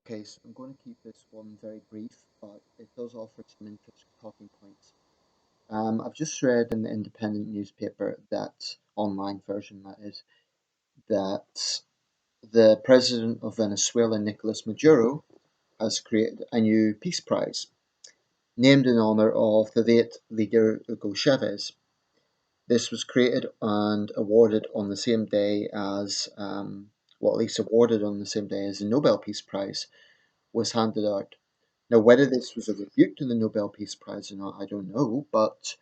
Okay, so I'm going to keep this one very brief, but it does offer some interesting talking points. I've just read in the independent newspaper that, online version that is, that the president of Venezuela, Nicolas Maduro, has created a new peace prize named in honor of the late leader Hugo Chavez. This was created and awarded on the same day as, well, at least awarded on the same day as the Nobel Peace Prize was handed out. Now, whether this was a rebuke to the Nobel Peace Prize or not, I don't know, but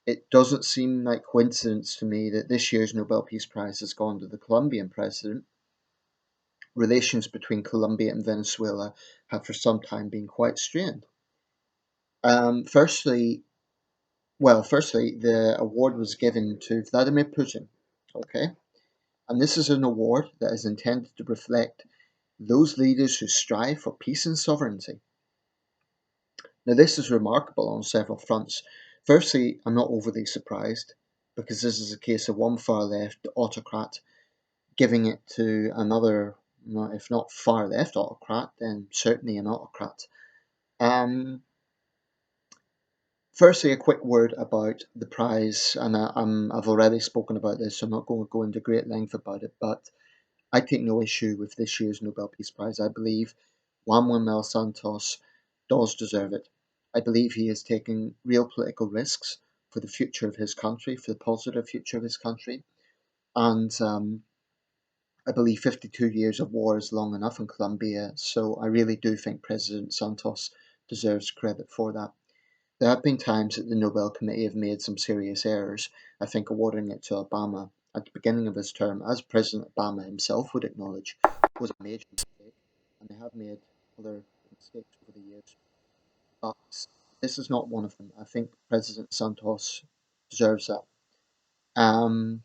it doesn't seem like coincidence to me that this year's Nobel Peace Prize has gone to the Colombian president. Relations between Colombia and Venezuela have for some time been quite strained. Firstly, firstly, the award was given to Vladimir Putin, okay? And this is an award that is intended to reflect those leaders who strive for peace and sovereignty. Now, this is remarkable on several fronts. Firstly, I'm not overly surprised because this is a case of one far left autocrat giving it to another, if not far left autocrat, then certainly an autocrat. Um, Firstly, a quick word about the prize, and I've already spoken about this, so I'm not going to go into great length about it, but I take no issue with this year's Nobel Peace Prize. I believe Juan Manuel Santos does deserve it. I believe he is taking real political risks for the future of his country, for the positive future of his country. And I believe 52 years of war is long enough in Colombia. So I really do think President Santos deserves credit for that. There have been times that the Nobel Committee have made some serious errors. I think awarding it to Obama at the beginning of his term, as President Obama himself would acknowledge, was a major mistake, and they have made other mistakes over the years. But this is not one of them. I think President Santos deserves that. Um,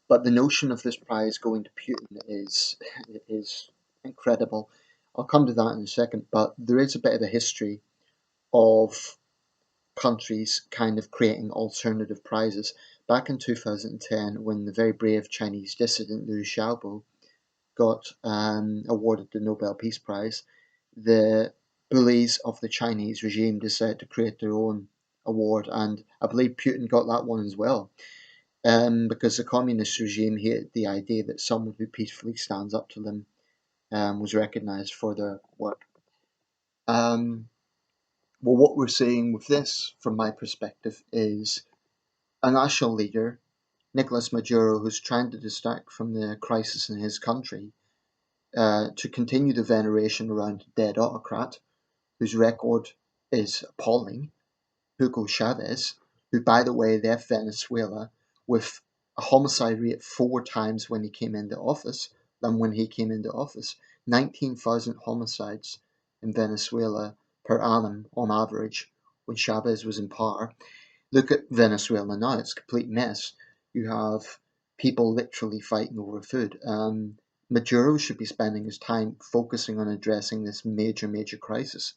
but the notion of this prize going to Putin is incredible. I'll come to that in a second. But there is a bit of a history of countries kind of creating alternative prizes. Back in 2010, when the very brave Chinese dissident Liu Xiaobo got awarded the Nobel Peace Prize, the bullies of the Chinese regime decided to create their own award, and I believe Putin got that one as well. Because the communist regime hated the idea that someone who peacefully stands up to them was recognized for their work. Um, well, what we're seeing with this, from my perspective, is a national leader, Nicolas Maduro, who's trying to distract from the crisis in his country to continue the veneration around a dead autocrat whose record is appalling, Hugo Chavez, who, by the way, left Venezuela with a homicide rate four times when he came into office than when he came into office. 19,000 homicides in Venezuela per annum on average when Chavez was in power. Look at Venezuela now, it's a complete mess. You have people literally fighting over food. Maduro should be spending his time focusing on addressing this major crisis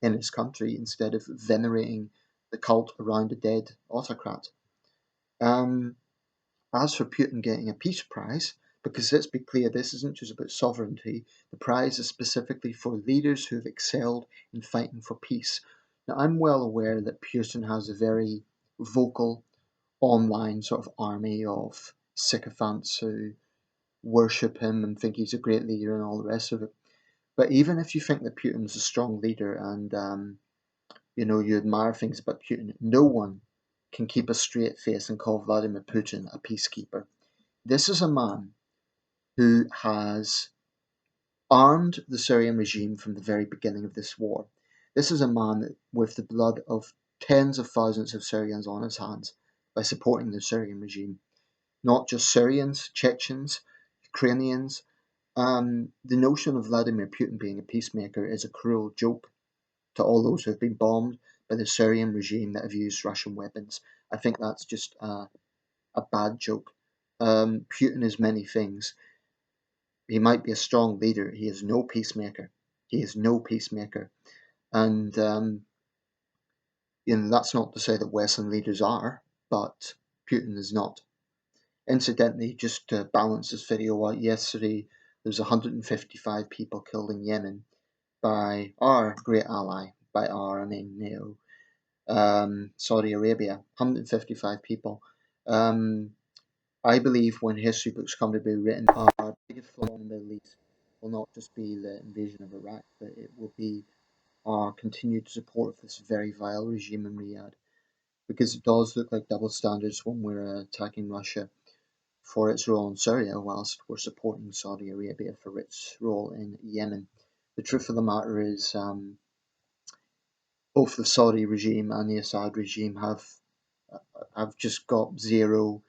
in his country instead of venerating the cult around a dead autocrat. Um, as for Putin getting a peace prize, because let's be clear, this isn't just about sovereignty, the prize is specifically for leaders who have excelled in fighting for peace. Now, I'm well aware that Putin has a very vocal online sort of army of sycophants who worship him and think he's a great leader and all the rest of it. But even if you think that Putin's a strong leader and you admire things about Putin, no one can keep a straight face and call Vladimir Putin a peacekeeper. This is a man who has armed the Syrian regime from the very beginning of this war. This is a man with the blood of tens of thousands of Syrians on his hands by supporting the Syrian regime. Not just Syrians, Chechens, Ukrainians. The notion of Vladimir Putin being a peacemaker is a cruel joke to all those who have been bombed by the Syrian regime that have used Russian weapons. I think that's just a bad joke. Putin is many things. He might be a strong leader. He is no peacemaker. He is no peacemaker. And that's not to say that Western leaders are, but Putin is not. Incidentally, just to balance this video out, yesterday There's 155 people killed in Yemen by our great ally. By our, I mean, Saudi Arabia. 155 people. I believe when history books come to be written, our biggest flaw in the Middle East will not just be the invasion of Iraq, but it will be our continued support of this very vile regime in Riyadh. Because it does look like double standards when we're attacking Russia for its role in Syria, whilst we're supporting Saudi Arabia for its role in Yemen. The truth of the matter is, both the Saudi regime and the Assad regime have just got zero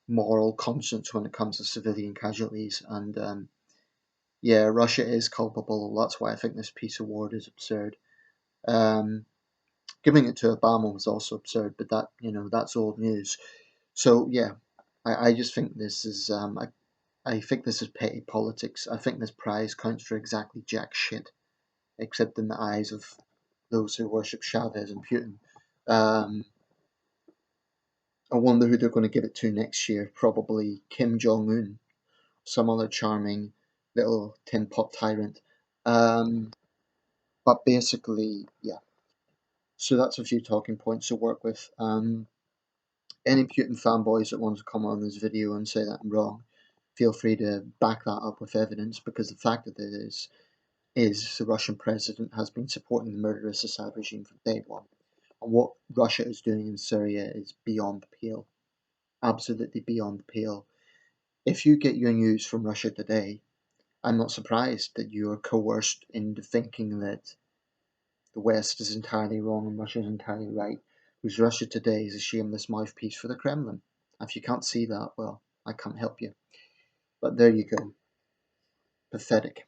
moral conscience when it comes to civilian casualties. And yeah, Russia is culpable. That's why I think this peace award is absurd. Um, Giving it to Obama was also absurd, but that's old news. So yeah, I just think this is I think this is petty politics. I think this prize counts for exactly jack shit, except in the eyes of those who worship Chavez and Putin. Um, I wonder who they're going to give it to next year. Probably Kim Jong Un, some other charming little tin pot tyrant. Um, but basically, yeah. So that's a few talking points to work with. Any Putin fanboys that want to come on this video and say that I'm wrong, feel free to back that up with evidence, because the fact of it is the Russian president has been supporting the murderous Assad regime from day one. And what Russia is doing in Syria is beyond the pale. Absolutely beyond the pale. If you get your news from Russia today, I'm not surprised that you are coerced into thinking that the West is entirely wrong and Russia is entirely right, because Russia today is a shameless mouthpiece for the Kremlin. If you can't see that, well, I can't help you. But there you go. Pathetic.